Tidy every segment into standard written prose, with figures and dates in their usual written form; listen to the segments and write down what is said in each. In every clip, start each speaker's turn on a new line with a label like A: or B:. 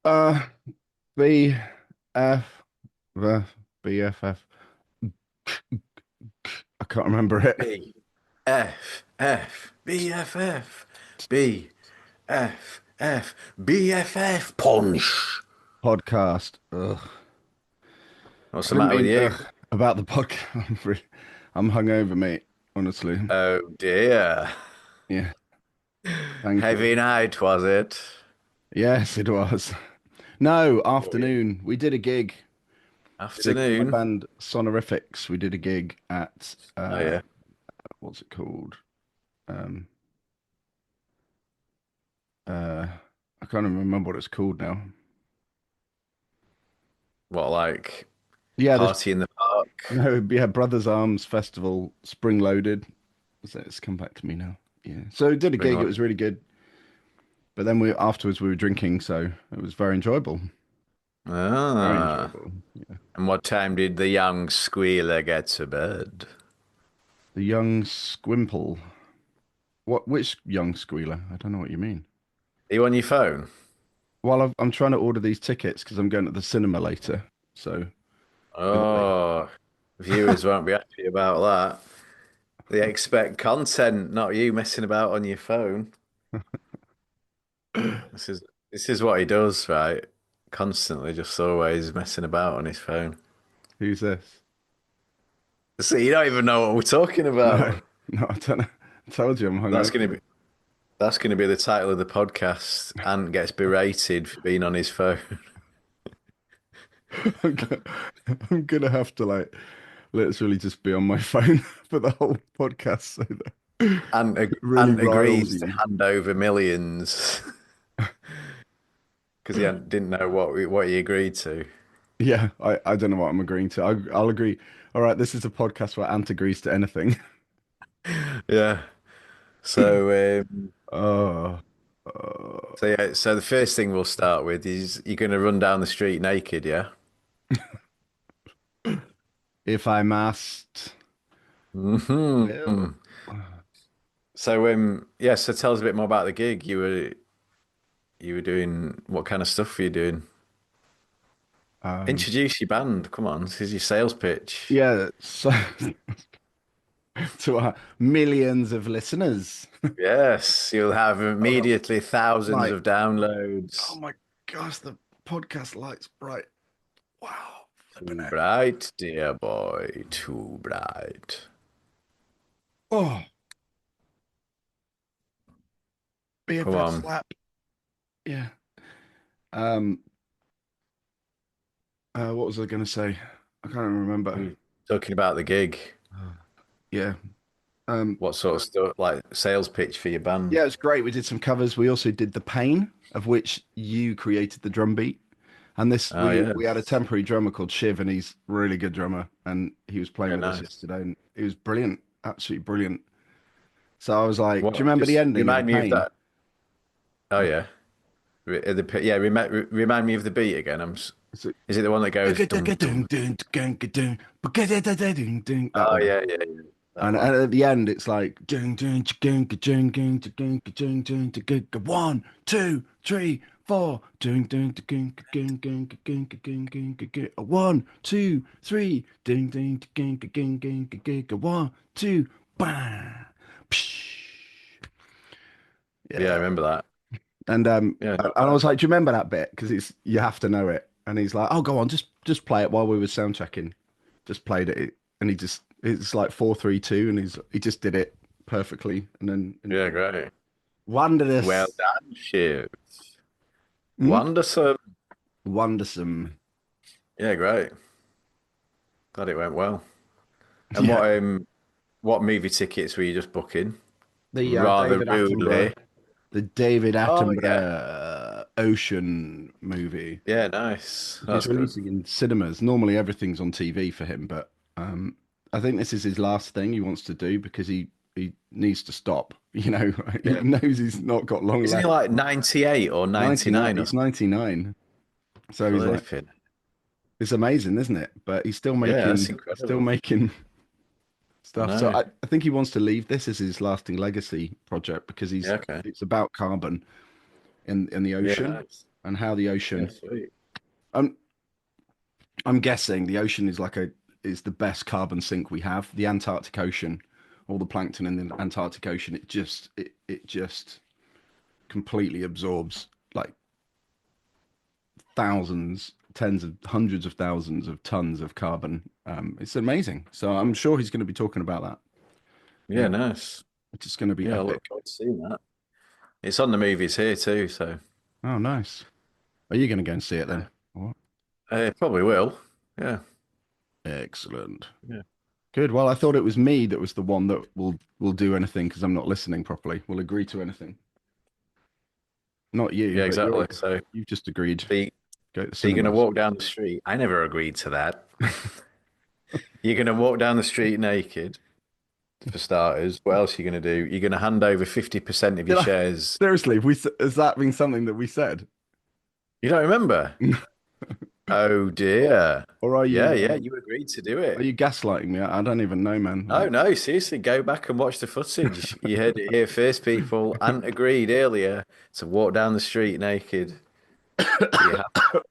A: Uh, B F the BFF. I can't remember it.
B: B F F B F F B F F B F F punch.
A: Podcast. Ugh.
B: What's
A: I
B: the
A: didn't
B: matter with
A: mean
B: you?
A: about the podcast. I'm hungover, mate. Honestly.
B: Oh dear.
A: Yeah. Thank you.
B: Heavy night, was it?
A: Yes, it was. No, afternoon. We did a gig. Did a, my
B: Afternoon.
A: band Sonorifics. We did a gig at
B: Oh yeah.
A: what's it called? Um, uh, I can't even remember what it's called now.
B: What, like
A: Yeah, this
B: party in the park?
A: no, yeah, Brothers Arms Festival, Spring Loaded. So it's come back to me now. Yeah. So we did a
B: Bring
A: gig. It
B: on.
A: was really good. But then we afterwards we were drinking, so it was very enjoyable. Very
B: Ah.
A: enjoyable. Yeah.
B: And what time did the young squealer get to bed?
A: The young Squimple. What? Which young squealer? I don't know what you mean.
B: Are you on your phone?
A: Well, I'm trying to order these tickets because I'm going to the cinema later. So I got the.
B: Oh, viewers won't be happy about that. They expect content, not you messing about on your phone. This is this is what he does, right? Constantly, just always messing about on his phone.
A: Who's this?
B: So you don't even know what we're talking
A: No,
B: about.
A: no, I don't know. I told you I'm
B: That's gonna be
A: hungover.
B: that's gonna be the title of the podcast. Ant gets berated for being on his phone.
A: I'm gonna, I'm gonna have to like literally just be on my phone for the whole podcast so that it really
B: Ant
A: riles
B: agrees to
A: you.
B: hand over millions because didn't know what he agreed to.
A: Yeah, I don't know what I'm agreeing to. I'll agree. All right, this is a podcast where Ant agrees to anything.
B: Yeah. So
A: Oh,
B: so yeah, so the first thing we'll start with is you're going to run down the street naked, yeah?
A: if I must, I will.
B: Hmm. So yeah, so tell us a bit more about the gig. You were doing what kind of stuff were you doing?
A: Um,
B: Introduce your band. Come on, this is your sales pitch.
A: yeah, so to our millions of listeners.
B: Yes, you'll have
A: Hold on.
B: immediately thousands
A: Like,
B: of
A: oh
B: downloads.
A: my gosh, the podcast light's bright. Wow, flipping
B: Too
A: it.
B: bright, dear boy, too bright.
A: Oh,
B: Come
A: BFF
B: on.
A: slap. Yeah. Um, what was I going to say? I can't even remember.
B: Talking about the gig.
A: Yeah. Um,
B: What sort of stuff, like sales pitch for your band?
A: yeah, it's great. We did some covers. We also did The Pain, of which you created the drum beat. And this,
B: Oh yeah,
A: we had a temporary drummer called Shiv, and he's a really good drummer. And he was playing
B: very
A: with us
B: nice.
A: yesterday, and he was brilliant, absolutely brilliant. So I was like, "Do you
B: What?
A: remember the
B: Just
A: ending of The
B: remind me of
A: Pain?"
B: that. Oh yeah, yeah. Remind me of the beat again.
A: So,
B: Is it the one that goes dum dum?
A: that
B: Oh
A: one.
B: yeah, yeah, yeah. That
A: And
B: one.
A: at the end, it's like 1, 2, 3, 4. 1, 2, 3. 1, 2. Bang.
B: Yeah, I
A: Yeah.
B: remember that.
A: And
B: Yeah,
A: and
B: not
A: I was
B: bad.
A: like, "Do you remember that bit? Because it's you have to know it." And he's like, "Oh, go on, just play it while we were sound checking." Just played it, and it's like 4, 3, 2, and he just did it perfectly, and then
B: Yeah, great. Well
A: wondrous,
B: done, Shiv.
A: hmm?
B: Wonderful.
A: Wondersome,
B: Yeah, great. Glad it went well. And
A: yeah.
B: what movie tickets were you just booking?
A: The
B: Rather
A: David Attenborough,
B: rudely.
A: the David
B: Oh yeah.
A: Attenborough Ocean movie.
B: Yeah, nice.
A: He's
B: That's good.
A: releasing in cinemas. Normally everything's on TV for him, but I think this is his last thing he wants to do because he needs to stop. You know, he
B: Yeah.
A: knows he's not got long
B: Isn't he
A: left.
B: like 98 or
A: 99.
B: 99 or
A: He's 99. So he's like,
B: flipping?
A: it's amazing, isn't it? But
B: Yeah, that's
A: he's still
B: incredible.
A: making
B: I
A: stuff. So
B: know.
A: I think he wants to leave this as his lasting legacy project because
B: Yeah, okay.
A: it's about carbon in the
B: Yeah,
A: ocean.
B: nice.
A: and how the
B: Yeah,
A: ocean.
B: sweet.
A: I'm I'm guessing the ocean is the best carbon sink we have. The Antarctic Ocean, all the plankton in the Antarctic Ocean, it just completely absorbs like thousands, tens of hundreds of thousands of tons of carbon. It's amazing. So I'm sure he's going to be talking about that.
B: Yeah,
A: Yeah,
B: nice.
A: it's just going to be
B: Yeah, I
A: epic.
B: look forward to seeing that. It's on the movies here too, so
A: Oh, nice. Are you going to go and see it
B: uh,
A: then? What?
B: probably will. Yeah,
A: Excellent.
B: yeah,
A: Good. Well, I thought it was me that was the one that will do anything because I'm not listening properly. Will agree to anything. Not you,
B: yeah,
A: but
B: exactly. So,
A: you've just agreed.
B: so, you,
A: Go to the
B: so you're gonna
A: cinemas.
B: walk down the street? I never agreed to that. You're gonna walk down the street naked, for starters. What else are you gonna do? You're gonna hand over 50% of your
A: Did I
B: shares.
A: seriously? Has that been something that we said?
B: You don't remember? Oh dear.
A: Or are
B: Yeah,
A: you
B: yeah, you agreed to do
A: are
B: it.
A: you gaslighting me? I don't even know, man.
B: No, no, seriously, go back and watch the footage. You heard it here first, people. Ant agreed earlier to walk down the street naked. So you have,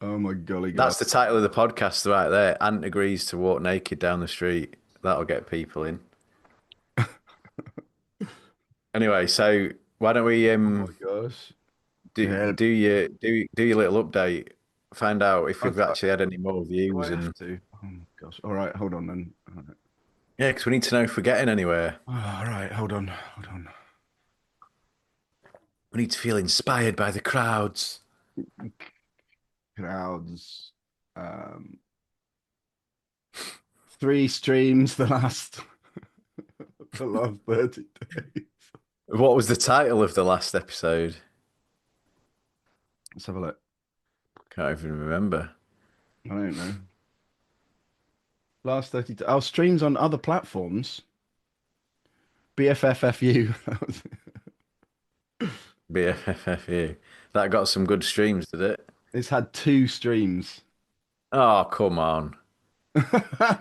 A: Oh my golly god.
B: that's the title of the podcast right there. Ant agrees to walk naked down the street. That'll get people in. Anyway, so why don't we
A: Oh my gosh. Yeah.
B: do your little update, find out if
A: Oh,
B: we've actually had any more
A: do I
B: views
A: have
B: and
A: to? Oh my gosh. All right, hold on then. All right.
B: yeah, because we need to know if we're getting anywhere.
A: All right, hold on. Hold on.
B: We need to feel inspired by the crowds.
A: Crowds. Um, 3 streams the last 30 days.
B: What was the title of the last episode?
A: Let's have a look.
B: Can't even remember.
A: I don't know. Last 30 days. Oh, streams on other platforms. BFFFU. That was
B: BFFFU. That got some good streams, did it?
A: It's had 2 streams.
B: Oh, come on. Thought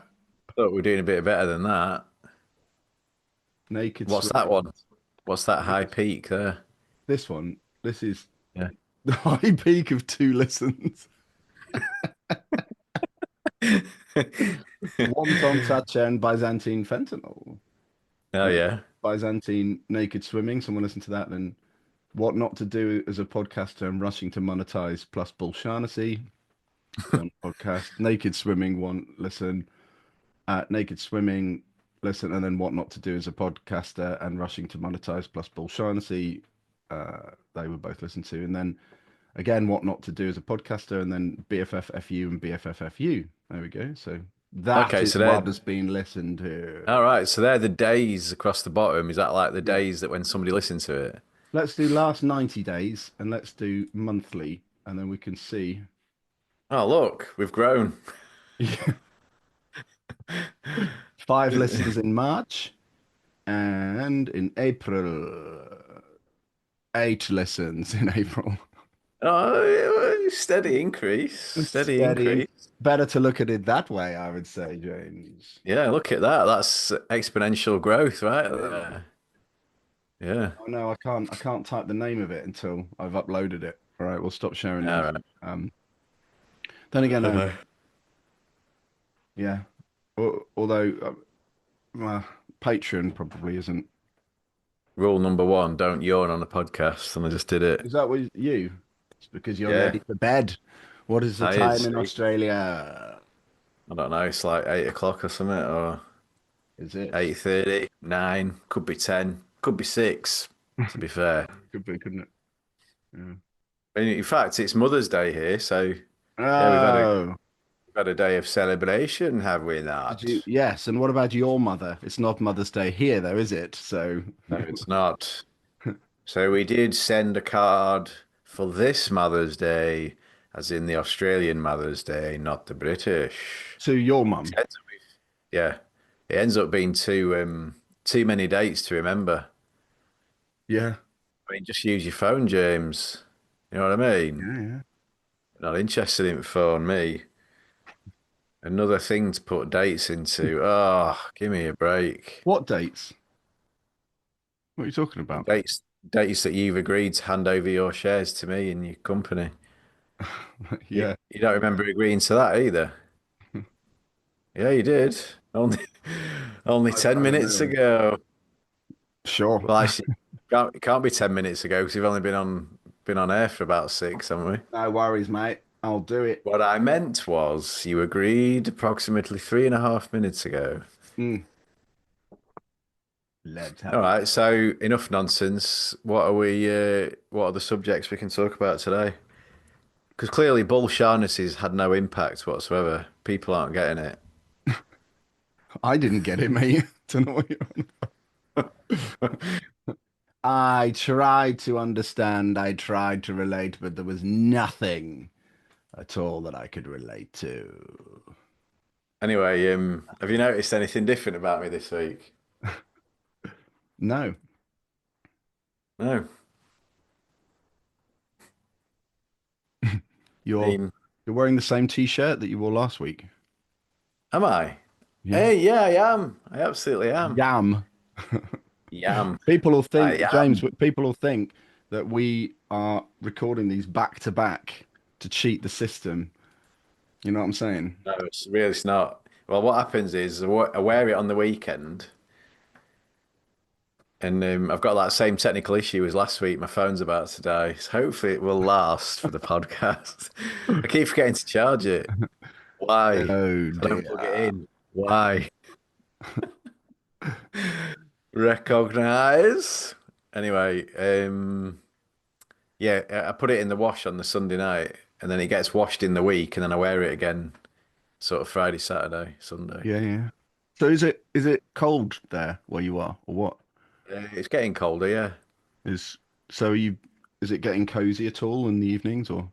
B: we were doing a bit better than that.
A: Naked
B: What's that
A: Swimming.
B: one? What's that high
A: Naked-
B: peak there?
A: This one. This is
B: Yeah.
A: the high peak of 2 listens. Wonton Sachen Byzantine Fentanyl.
B: Oh yeah.
A: Byzantine Naked Swimming. Someone listen to that. Then What Not to Do as a Podcaster and Rushing to Monetize plus Bullshaughnessy. One podcast. Naked Swimming, one listen. Naked Swimming, listen. And then What Not to Do as a Podcaster and Rushing to Monetize plus Bullshaughnessy. They were both listened to. And then again, What Not to Do as a Podcaster and then BFFFU and BFFFU. There we go. So that
B: Okay,
A: is
B: so
A: what
B: they're
A: has been listened to.
B: all right. So they're the days across the bottom. Is that like the days that when somebody listened to it?
A: Let's do last 90 days and let's do monthly, and then we can see.
B: Oh, look, we've grown.
A: 5 listens in March, and in April, 8 listens in April.
B: Oh, steady increase. Steady
A: Steady.
B: increase.
A: Better to look at it that way, I would say, James.
B: Yeah, look at that. That's exponential growth right
A: Yeah.
B: there. Yeah.
A: Oh no, I can't type the name of it until I've uploaded it. All right, we'll stop sharing
B: All
A: these.
B: right.
A: Then again,
B: Uh,
A: yeah. Although Patreon probably isn't.
B: Rule number one, don't yawn on a podcast. And I just did it.
A: Is that what you? It's because you're
B: Yeah,
A: ready for bed. What is the
B: that
A: time
B: is.
A: in Australia?
B: I don't know. It's like 8 o'clock or something, or
A: Is it?
B: 8:30, 9, could be 10, could be 6, to be fair.
A: Could be, couldn't it? Yeah.
B: And in fact, it's Mother's Day here, so yeah,
A: Oh,
B: we've had a day of celebration, have we
A: did
B: not?
A: you? Yes. And what about your mother? It's not Mother's Day here, though, is it? So,
B: No, it's not. So we did send a card for this Mother's Day, as in the Australian Mother's Day, not the British.
A: to your mum.
B: Yeah, it ends up being too many dates to remember.
A: Yeah.
B: I mean, just use your phone, James. You know what I mean?
A: Yeah, yeah.
B: Not interested in phone, me. Another thing to put dates into. Oh, give me a break.
A: What dates? What are you talking about?
B: Dates Dates that you've agreed to hand over your shares to me in your company. You,
A: Yeah,
B: you don't remember agreeing to that either. Yeah, you did. Only only
A: I
B: 10
A: don't
B: minutes
A: know.
B: ago.
A: Sure.
B: Well, actually, it can't be 10 minutes ago because we've only been on air for about six, haven't we?
A: No worries, mate. I'll do it.
B: What I meant was you agreed approximately 3.5 minutes ago.
A: Mm. Let's
B: All
A: have a
B: right,
A: go.
B: so enough nonsense. What are the subjects we can talk about today? Because clearly Bull Shaughnessy had no impact whatsoever. People aren't getting it.
A: I didn't get it, mate. Don't know what you're on. I tried to understand, I tried to relate, but there was nothing at all that I could relate to.
B: Anyway, have you noticed anything different about me this week?
A: No,
B: No. I
A: you're
B: mean,
A: you're wearing the same t-shirt that you wore last week.
B: am I?
A: Yeah.
B: Hey, yeah, I am. I absolutely am.
A: Yam.
B: Yam.
A: People will
B: I
A: think, James,
B: am.
A: people will think that we are recording these back to back to cheat the system. You know what I'm saying?
B: No, it's not. Well, what happens is I wear it on the weekend, and I've got that same technical issue as last week. My phone's about to die, so hopefully it will last for the podcast. I keep forgetting to charge it. Why?
A: Oh
B: I don't plug it
A: dear.
B: in. Why? Recognize. Anyway, yeah, I put it in the wash on the Sunday night, and then it gets washed in the week, and then I wear it again, sort of Friday, Saturday, Sunday.
A: Yeah, yeah. So is it cold there where you are, or what?
B: It's getting colder, yeah.
A: Is so are you is it getting cozy at all in the evenings or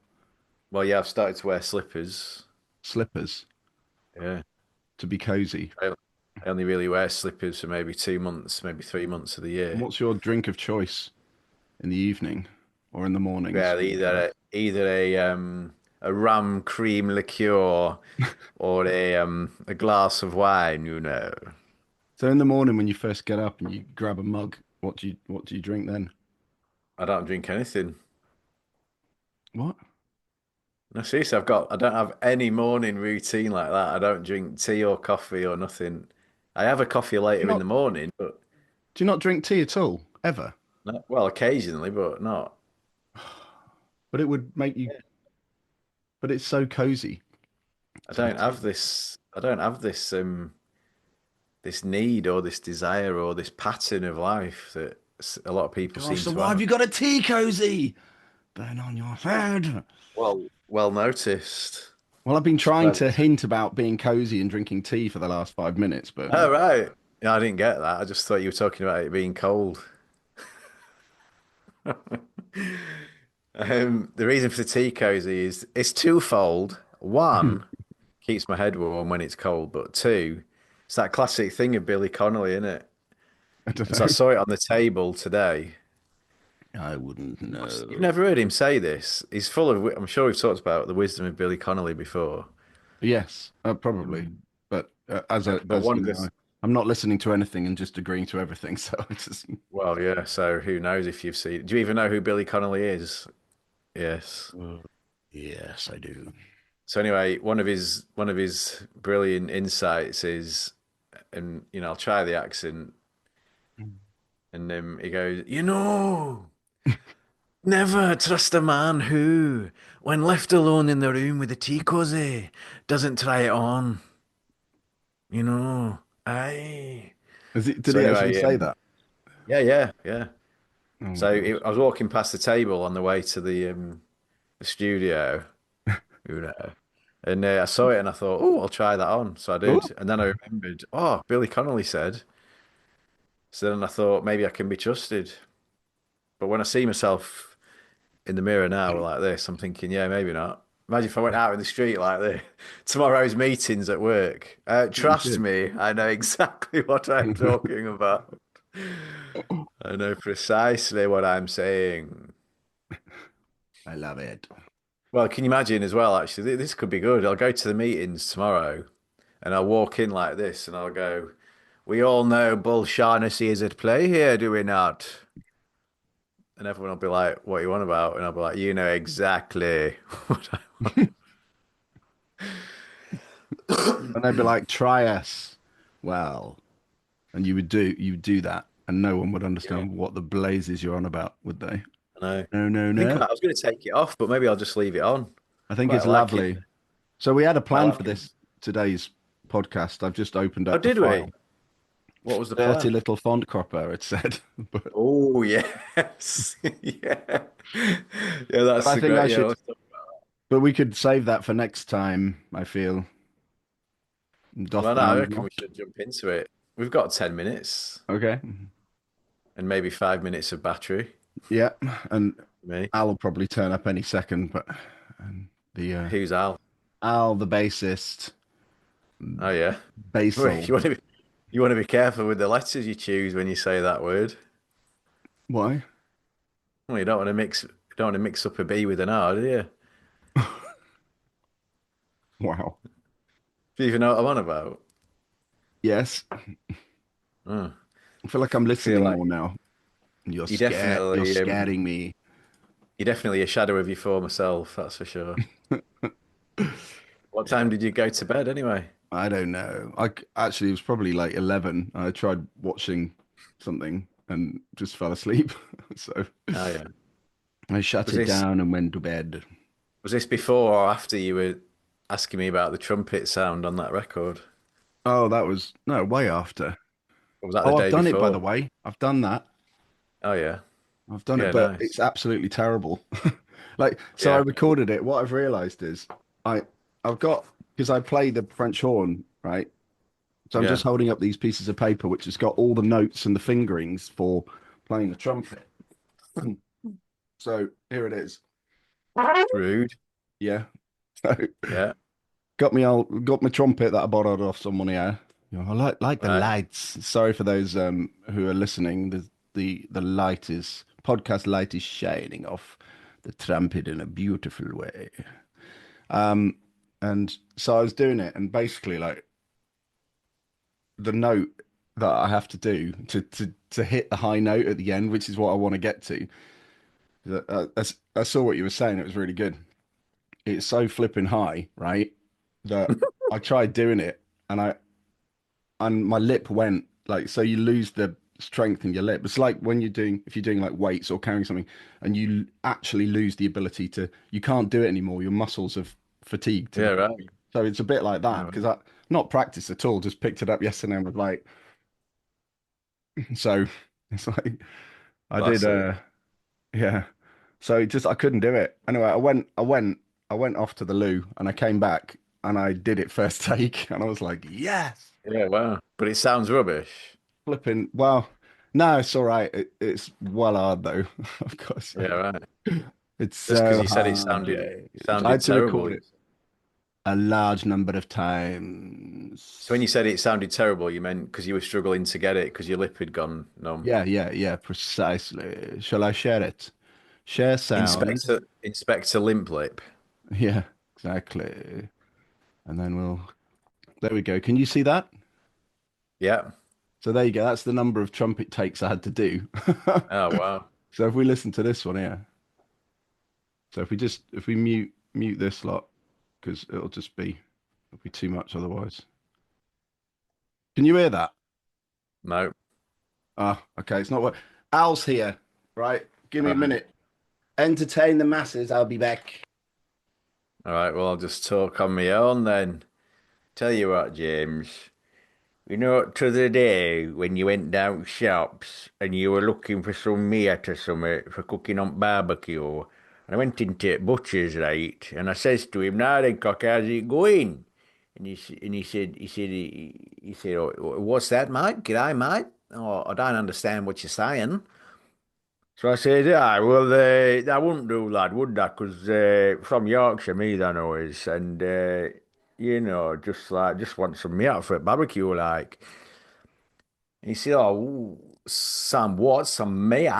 B: Well, yeah, I've started to wear slippers.
A: slippers
B: Yeah.
A: to be cozy?
B: I only really wear slippers for maybe 2 months, maybe 3 months of the
A: And
B: year.
A: what's your drink of choice in the evening or in the mornings?
B: Yeah, either a rum cream liqueur or a glass of wine, you know.
A: So in the morning when you first get up and you grab a mug, what do you drink then?
B: I don't drink anything.
A: What?
B: No, seriously, I don't have any morning routine like that. I don't drink tea or coffee or nothing. I have a coffee
A: Do you
B: later in
A: not
B: the morning, but
A: do you not drink tea at all, ever?
B: well, occasionally, but not.
A: But it would make you but it's so cozy to have tea.
B: I don't have this need or this desire or this pattern of life that a lot of people
A: Gosh,
B: seem
A: so
B: to
A: why have
B: have.
A: you got a tea cozy? Burn on your head.
B: Well noticed.
A: Well, I've been trying
B: Well,
A: to hint about being cozy and drinking tea for the last 5 minutes, but
B: oh, right. Yeah, I didn't get that. I just thought you were talking about it being cold. The reason for the tea cozy is it's twofold. One, keeps my head warm when it's cold, but two, it's that classic thing of Billy Connolly, isn't it?
A: I don't
B: And so I
A: know.
B: saw it on the table today.
A: I wouldn't
B: You've
A: know.
B: never heard him say this. He's full of, I'm sure we've talked about the wisdom of Billy Connolly before.
A: Yes, probably. But
B: But
A: as
B: one
A: you
B: of
A: know,
B: this,
A: I'm not listening to anything and just agreeing to everything. So it's just
B: well, yeah, so who knows if you've seen, do you even know who Billy Connolly is? Yes.
A: yes, I do.
B: So anyway, one of his brilliant insights is, and I'll try the accent, and he goes, never trust a man who, when left alone in the room with the tea cozy, doesn't try it on. Aye.
A: Did
B: So
A: he actually
B: anyway,
A: say that?
B: yeah, yeah, yeah.
A: Oh my
B: So
A: gosh.
B: I was walking past the table on the way to the studio, you know, and I saw it and I thought, oh, I'll try that on. So I
A: Oh,
B: did, and then I remembered, oh, Billy Connolly said. So then I thought maybe I can be trusted. But when I see myself in the mirror now like this, I'm thinking, yeah, maybe not. Imagine if I went out in the street like this. Tomorrow's meetings at work.
A: you
B: Trust
A: should.
B: me, I know exactly what I'm talking about. I know precisely what I'm saying.
A: I love it.
B: Well, can you imagine as well, actually, this could be good. I'll go to the meetings tomorrow and I'll walk in like this and I'll go, we all know Bull Shaughnessy is at play here, do we not? and everyone will be like, "What you want about?" And I'll be like, "You know exactly what I
A: And they'd be like, try us. Well, and you would do that, and no one would
B: yeah,
A: understand what the blazes you're on about, would they?
B: I know.
A: No, no,
B: I think
A: no.
B: I was going to take it off, but maybe I'll just leave it on.
A: I think
B: Quite
A: it's
B: liking,
A: lovely. So we had a
B: quite
A: plan for
B: liking.
A: this today's podcast. I've just opened
B: Oh,
A: up the
B: did we?
A: file.
B: What was the
A: Dirty
B: plan?
A: little font cropper, it said. But
B: Oh, yes. Yeah. Yeah,
A: but
B: that's
A: I
B: a
A: think I
B: great. Yeah,
A: should. But we could save that for next time, I feel. Doth
B: well, no,
A: thou
B: I reckon we
A: not?
B: should jump into it. We've got 10 minutes
A: Okay.
B: and maybe 5 minutes of battery.
A: Yeah. And
B: Me.
A: Al will probably turn up any second, but the
B: Who's Al?
A: Al, the bassist,
B: Oh, yeah.
A: Basil.
B: You want to be careful with the letters you choose when you say that word.
A: Why?
B: Well, you don't want to mix up a B with an R, do you?
A: Wow.
B: Do you even know what I'm on about?
A: Yes.
B: Oh,
A: I feel like I'm
B: feel
A: listening
B: like
A: more now. You're
B: you
A: scared. You're
B: definitely
A: scaring me.
B: you're definitely a shadow of your former self, that's for sure. What time did you go to bed anyway?
A: I don't know. Actually, it was probably like 11. I tried watching something and just fell asleep. So
B: Oh yeah.
A: I shut
B: Was
A: it
B: this
A: down and went to bed.
B: was this before or after you were asking me about the trumpet sound on that record?
A: Oh, that was no, way after.
B: Or was that the
A: Oh, I've
B: day
A: done it by the
B: before?
A: way. I've done that.
B: Oh yeah.
A: I've done it,
B: Yeah,
A: but
B: nice.
A: it's absolutely terrible. Like, so I
B: Yeah.
A: recorded it. What I've realized is I I've got because I play the French horn, right? So I'm just
B: Yeah.
A: holding up these pieces of paper which has got all the notes and the fingerings for playing the trumpet. So here it is.
B: Rude.
A: Yeah. So
B: Yeah.
A: got my trumpet that I borrowed off someone here. You know, I like the
B: Right.
A: lights. Sorry for those who are listening. The light is podcast light is shining off the trumpet in a beautiful way. Um, and so I was doing it, and basically like the note that I have to do to hit the high note at the end, which is what I want to get to. I saw what you were saying. It was really good. It's so flipping high, right? That I tried doing it, and my lip went like, so you lose the strength in your lip. It's like when if you're doing like weights or carrying something, and you actually lose the ability to, you can't do it anymore. Your muscles have fatigued to
B: Yeah,
A: the
B: right.
A: point. So it's a bit like
B: Yeah,
A: that
B: right.
A: because I not practiced at all. Just picked it up yesterday and was like, so it's like I did.
B: Classic.
A: Yeah. So I couldn't do it. Anyway, I went off to the loo and I came back and I did it first take and I was like, yes,
B: Yeah, wow. But it sounds rubbish.
A: flipping. Well, no, it's all right. It's well hard though. Of course,
B: Yeah, right.
A: it's
B: Just because
A: so
B: you said it
A: hard,
B: sounded
A: James. I
B: sounded
A: had to record
B: terrible.
A: it a large number of
B: So when
A: times.
B: you said it sounded terrible, you meant because you were struggling to get it because your lip had gone numb.
A: Yeah, yeah, yeah, precisely. Shall I share it? Share sound.
B: Inspector Limp Lip.
A: Yeah, exactly. And then there we go. Can you see that?
B: Yeah.
A: So there you go. That's the number of trumpet takes I had to do.
B: Oh wow.
A: So if we listen to this one here, so if we mute this lot, because it'll be too much otherwise. Can you hear that?
B: No.
A: Ah, okay. It's not what Al's here, right? Give me
B: All
A: a
B: right.
A: minute. Entertain the masses. I'll be back.
B: All right. Well, I'll just talk on my own then. Tell you what, James. You know, t'other day when you went down shops and you were looking for some meat or something for cooking on barbecue, and I went into butcher's right, and I says to him, "Now then, cock, how's it going?" And he said, oh, "What's that, mate? G'day, mate. Oh, I don't understand what you're saying." So I said, "Yeah, well, that wouldn't do, lad, would that? Because from Yorkshire, me, that always, and just want some meat for a barbecue, like." He said, "Oh, some what? Some mate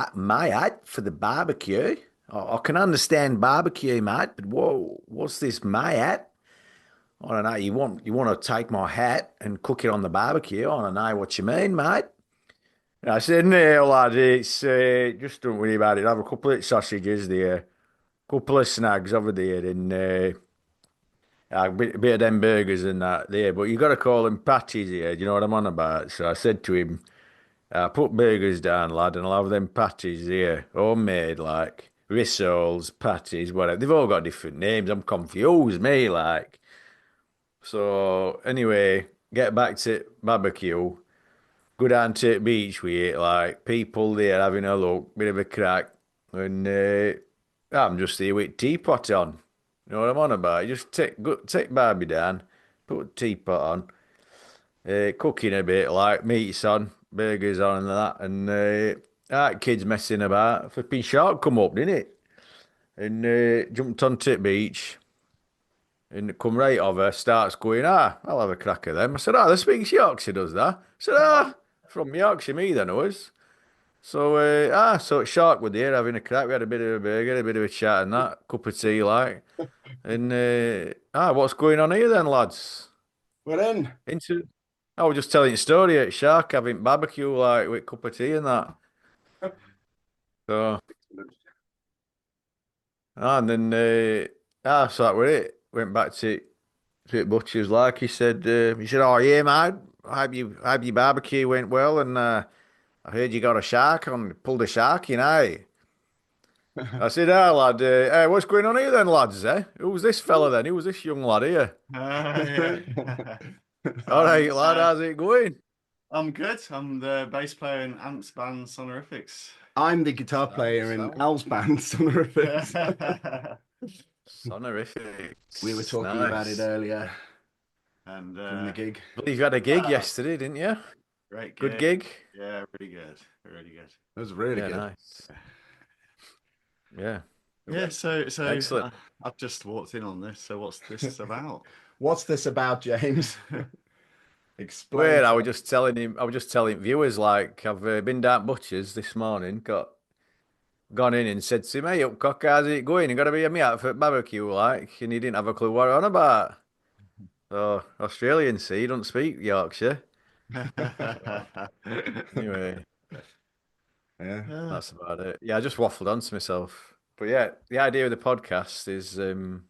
B: for the barbecue? I can understand barbecue, mate, but whoa, what's this mate? I don't know. You want to take my hat and cook it on the barbecue? I don't know what you mean, mate." I said, no, lad, it's just don't worry about it. Have a couple of sausages there, couple of snags over there, and a bit of them burgers and that there. But you got to call them patties here. Do you know what I'm on about? So I said to him, put burgers down, lad, and I'll have them patties here, homemade, like rissoles, patties, whatever. They've all got different names. I'm confused, me, like. So anyway, get back to barbecue. Go down to the beach with it, like people there having a look, bit of a crack, and I'm just here with teapot on. You know what I'm on about? Just take Barbie down, put teapot on, cooking a bit, like meats on, burgers on, and that, and that kids messing about. Flipping shark come up, didn't it? And jumped onto the beach. And come right over, starts going, I'll have a crack at them. I said, the speaks Yorkshire does that. I said, from Yorkshire, me then was. So, so Shark were there having a crack. We had a bit of a burger, a bit of a chat and that, cup of tea, like. And, what's going on here then, lads?
A: We're in.
B: Into, I was just telling you a story at Shark having barbecue, like, with cup of tea and that. So, and then, so that were it. Went back to the butcher's, like he said, oh yeah, mate, I hope your barbecue went well, and I heard you got a shark on, pulled a shark, you know. I said, lad, hey, what's going on here then, lads, eh? Who's this fella then? Who was this young lad here?
C: Yeah.
B: All right, lad, how's it going?
C: I'm good. I'm the bass player in Amps band Sonorifics.
A: I'm the guitar player in Al's band, Sonorifics.
B: Sonorific.
A: We were talking about it earlier
C: And
A: during the gig.
B: I believe you had a gig yesterday, didn't you?
C: great
B: Good gig?
C: Yeah, really good. Really good.
A: It was really
B: Yeah,
A: good.
B: nice. Yeah.
C: Yeah, so
B: Excellent.
C: I've just walked in on this. So what's this about?
A: What's this about, James? Explain.
B: Wait, I was just telling viewers, like, I've been down Butcher's this morning, gone in and said to him, hey, up cock, how's it going? You got to be a me out for barbecue, like, and he didn't have a clue what I'm on about. So, Australian, see, he don't speak Yorkshire. Anyway,
A: Yeah.
B: that's about it. Yeah, I just waffled on to myself. But yeah, the idea of the podcast is that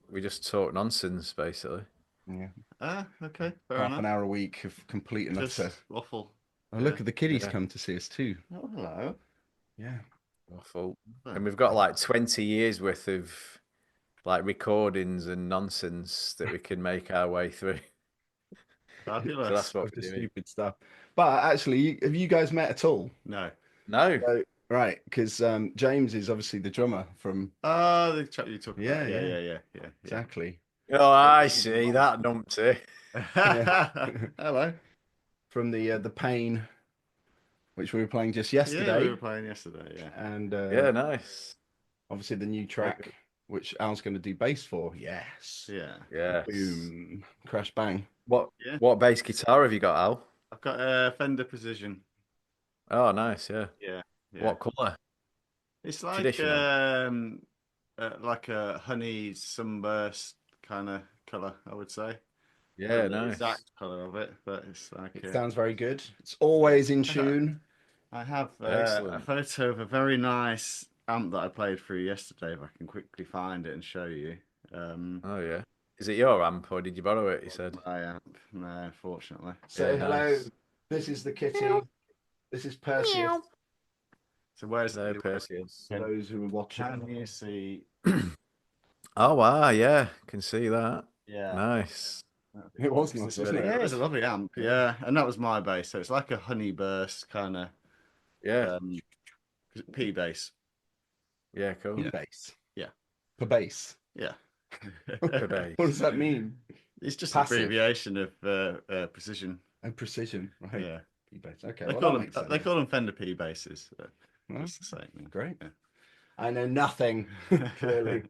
B: we just talk nonsense, basically.
A: Yeah.
C: Okay, fair
A: Half
C: enough.
A: an hour a week of complete and
C: Just
A: utter.
C: waffle.
A: Oh, look at the kiddies
B: Yeah.
A: come to see us too.
C: Oh, hello.
A: Yeah.
B: Waffle. And we've got like 20 years worth of like recordings and nonsense that we can make our way through.
C: Fabulous.
B: So that's what
A: Of the
B: we're doing.
A: stupid stuff. But actually, have you guys met at all?
C: No.
B: No.
A: So, right, because James is obviously the drummer from
C: The chap you talking
A: Yeah,
C: about.
A: yeah.
C: Yeah.
A: exactly
B: Oh, I see that numpty.
C: Hello.
A: from the Pain, which we were playing just
C: Yeah,
A: yesterday,
C: we were playing yesterday. Yeah.
A: and
B: Yeah, nice.
A: obviously the new track, which Al's going to do bass for. Yes.
C: Yeah.
B: Yeah.
A: Boom. Crash bang.
C: Yeah.
B: What bass guitar have you got, Al?
C: I've got a Fender Precision.
B: Oh, nice. Yeah.
C: Yeah.
B: What colour?
C: It's like
B: Traditional.
C: like a honey sunburst kind of color, I would say.
B: Yeah,
C: The
B: nice.
C: exact color of it, but it's like
A: It sounds very good. It's always in tune.
C: I have a
B: Excellent.
C: photo of a very nice amp that I played through yesterday. If I can quickly find it and show you.
B: Oh, yeah. Is it your amp or did you borrow it? He said.
C: My amp, no, unfortunately.
A: Say
B: Yeah,
A: hello.
B: nice.
A: This is the kitty. This is Perseus.
C: So where's
B: No, Perseus.
A: For those who are watching.
C: Can you see?
B: Oh, wow. Yeah. Can see that.
C: Yeah.
B: Nice.
A: It was nice, wasn't it?
C: Yeah, it was a lovely amp. Yeah, and that was my bass. So it's like a honey burst kind of
B: Yeah.
C: P bass.
B: Yeah, cool.
A: Per bass.
C: Yeah.
A: Per bass.
C: Yeah.
B: Per bass.
A: What does that mean?
C: It's just
A: Passive.
C: an abbreviation of precision.
A: And precision, right?
C: Yeah.
A: P bass. Okay.
C: They
A: well,
C: call
A: that
C: them
A: makes sense.
C: they call them Fender P basses.
A: Well,
C: It's the same.
A: great.
C: Yeah.
A: I know nothing, clearly.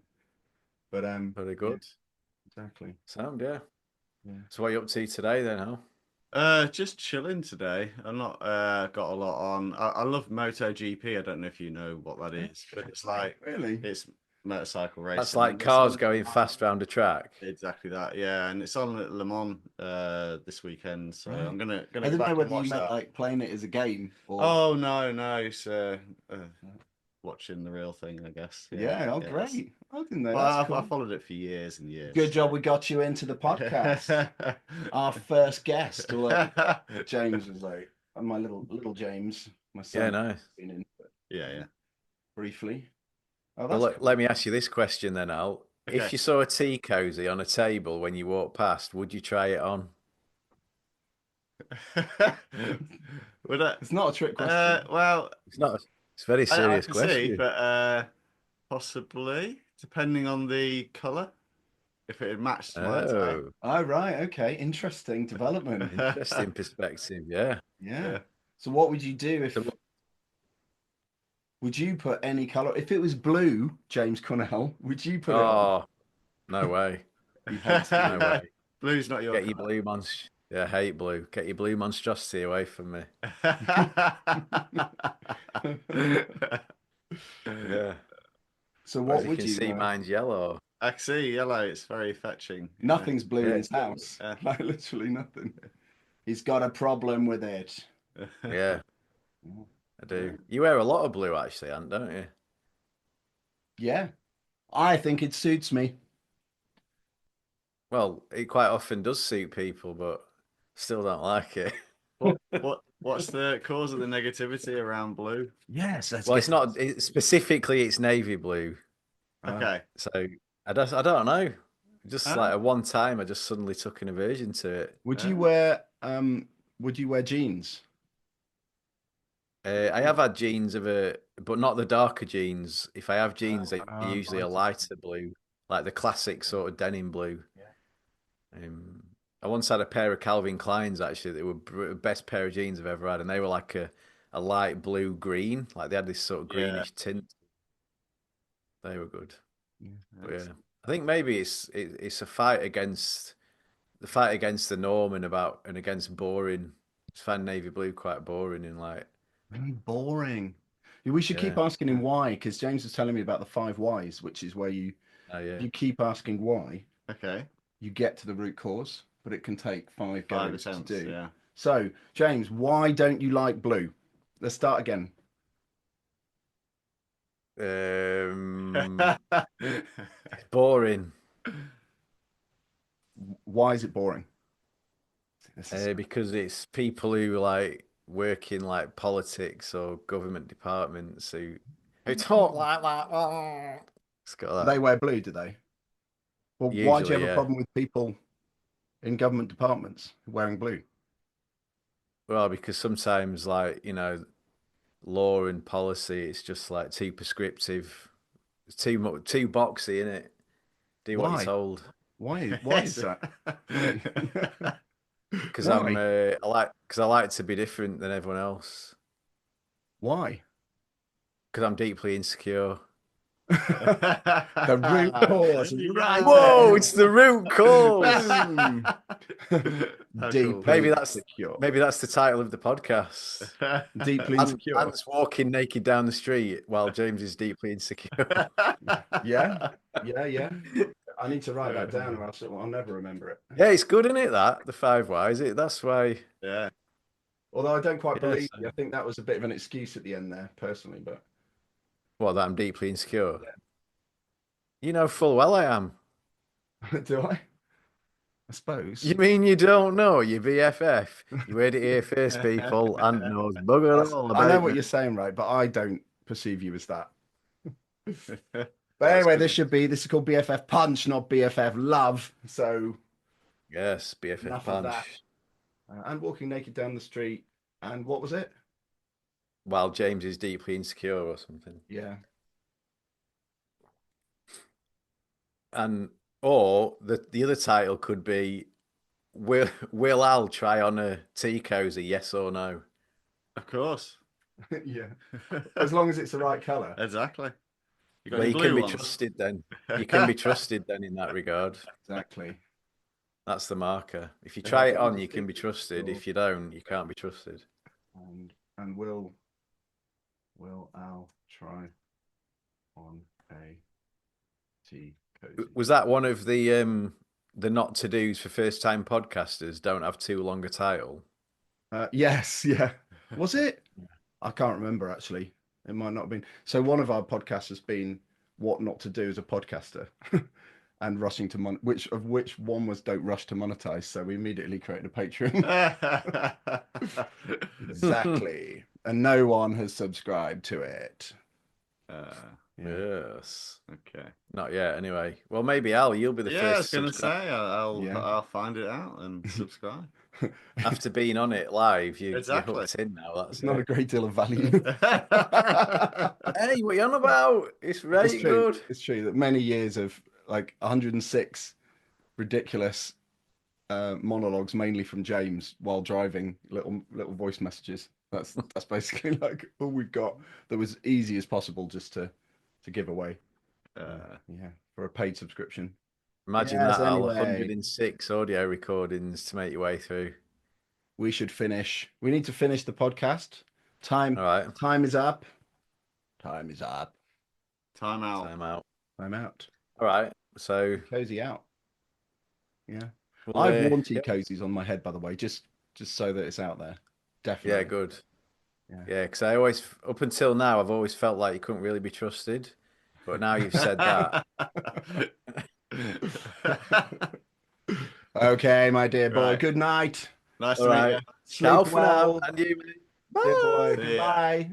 A: But
B: Very good.
A: exactly.
B: Sound, yeah.
A: Yeah.
B: So what are you up to today then, Al?
C: Just chilling today. I'm not got a lot on. I love MotoGP. I don't know if you know what that is, but it's like
A: Really?
C: it's motorcycle racing.
B: That's like
C: And it's
B: cars
C: on-
B: going fast round a track.
C: Exactly that, yeah. And it's on at Le Mans this weekend, so
A: Right.
C: I'm gonna
A: I
C: go
A: didn't
C: back
A: know
C: and
A: whether you
C: watch
A: meant
C: that.
A: like playing it as a game or.
C: Oh no, it's watching the real thing, I guess.
A: Yeah, oh,
C: that's-
A: great. I didn't know.
C: Well,
A: That's
C: I
A: cool.
C: followed it for years and years.
A: Good job we got you into the podcast. Our first guest. Although James was like, my little James, my son.
B: Yeah, nice.
A: Been in
C: yeah.
A: briefly. Oh,
B: Well,
A: that's cool.
B: let me ask you this question then, Al.
C: Okay.
B: If you saw a tea cozy on a table when you walked past, would you try it on?
C: Would I?
A: It's not a trick question.
C: Well,
B: It's not. It's a very
C: I
B: serious
C: can
B: question.
C: see, but possibly depending on the color, if it had matched my tie.
B: Oh,
A: Oh, right. Okay. Interesting development.
B: interesting perspective. Yeah.
A: Yeah. So what would you do if?
B: So-
A: Would you put any color? If it was blue, James Connell, would you put it on?
B: Oh, no way.
A: He hates
B: No
A: blue.
B: way.
C: Blue's not your
B: Get your
C: colour.
B: blue Yeah, I hate blue. Get your blue monstrosity away from me. Yeah.
A: So
B: As
A: what
B: you
A: would
B: can
A: you?
B: see, mine's yellow.
C: I can see yellow. It's very fetching.
A: Nothing's blue in
B: Yeah.
A: his house.
C: Yeah.
A: Like literally nothing. He's got a problem with it.
B: Yeah, I do. You wear a lot of blue, actually, Ant, don't you?
A: Yeah. I think it suits me.
B: Well, it quite often does suit people, but still don't like it.
C: What's the cause of the negativity around blue?
A: Yes.
B: Well, it's not specifically. It's navy blue.
C: Okay.
B: So I don't know. Just
C: Ah.
B: like at one time, I just suddenly took an aversion to it.
A: Would you wear jeans?
B: I have had jeans but not the darker jeans. If I have jeans, they're
A: Ah,
B: usually a lighter blue, like the classic sort of denim blue.
A: Yeah.
B: I once had a pair of Calvin Kleins actually. They were the best pair of jeans I've ever had, and they were like a light blue green, like they had this sort of greenish tint. They were good. But yeah, I think maybe it's a fight against the norm and against boring. I find navy blue quite boring and like.
A: Really boring. We should keep asking him why, because James was telling me about the 5 whys, which is where you keep asking why,
C: Okay.
A: you get to the root cause, but it can take 5 goes to
C: attempts,
A: do.
C: yeah.
A: So, James, why don't you like blue? Let's start again.
B: Boring.
A: Why is it boring?
B: Because it's people who like work in like politics or government departments who talk like that. It's got that.
A: They wear blue, do they? Well, why do you
B: Usually,
A: have a problem with people in government departments wearing blue?
B: Well, because sometimes, like, law and policy, it's just like too prescriptive. It's too boxy, isn't it? Do what you're told.
A: Why is that?
B: Because I like to be different than everyone else.
A: Why?
B: Because I'm deeply insecure.
A: The root cause. Right.
B: Whoa, it's the root cause.
A: Deeply
B: Maybe that's
A: insecure.
B: Maybe that's the title of the podcast.
A: Deeply insecure.
B: Ant's walking naked down the street while James is deeply insecure.
A: Yeah. I need to write that down, or else I'll never remember it.
B: Yeah, it's good, isn't it? The 5 whys. That's why.
C: Yeah.
A: Although I don't quite believe
B: so-
A: you. I think that was a bit of an excuse at the end there, personally. But
B: Well, that I'm deeply insecure. You know full well I am.
A: do I? I suppose.
B: You mean you don't know? You BFF. You heard it here first, people. Ant knows bugger all about
A: I know what
B: it.
A: you're saying, right? But I don't perceive you as that. But anyway, this is called BFF Punch, not BFF Love. So
B: Yes, BFF
A: enough of
B: punch.
A: that. And walking naked down the street. And what was it?
B: While James is deeply insecure or something.
A: Yeah.
B: Or the other title could be Will Al try on a tea cozy, yes or no?
C: Of course.
A: Yeah. As long as it's the right colour.
C: Exactly. You got
B: Well,
C: any
B: you
C: blue
B: can be
C: ones?
B: trusted then. You can be trusted then in that regard.
A: Exactly.
B: That's the marker. If you
A: Yeah,
B: try
A: as
B: it
A: long
B: on,
A: as
B: you can be
A: it's
B: trusted.
A: cool.
B: If you don't, you can't be trusted.
A: And will Al try on a Pretty cozy.
B: Was that one of the not to dos for first time podcasters? Don't have too long a title.
A: Yes, yeah. Was it? I can't remember actually. It might not have been. So one of our podcasts has been what not to do as a podcaster, and rushing to which one was don't rush to monetize. So we immediately created a Patreon. Exactly, and no one has subscribed to it.
B: Yes.
C: Okay.
B: Not yet, anyway. Well, maybe Al, you'll be the
C: Yeah, I was
B: first
C: going
B: to
C: to
B: subscribe.
C: say
A: Yeah.
C: I'll find it out and subscribe.
B: After being on it live, you're
C: Exactly.
B: hooked in now. That's
A: It's not a
B: it.
A: great deal of value.
B: Hey, what you on about? It's very
A: It's true.
B: good.
A: It's true that many years of like 106 ridiculous monologues, mainly from James while driving, little voice messages. That's basically like all we've got. That was easy as possible just to give away. Yeah, for a paid subscription.
B: Imagine
A: Yes,
B: that, Al.
A: anyway.
B: 106 audio recordings to make your way through.
A: We should finish. We need to finish the podcast. Time.
B: All right.
A: Time is up. Time is up.
C: Time out.
B: Time out.
A: I'm out.
B: All right. So
A: Cozy out. Yeah.
B: we'll,
A: I've worn tea
B: yeah,
A: cozies on my head, by the way, just so that it's out there. Definitely.
B: yeah, good.
A: Yeah.
B: Yeah, because I always, up until now, I've always felt like you couldn't really be trusted. But now you've said that.
A: Okay, my dear boy.
C: Right.
A: Good night.
C: Nice
B: All
C: to meet
B: right.
C: you.
A: Sleep
B: Ciao for now.
A: well.
B: And you, mate.
A: Bye.
C: See ya.
A: Bye.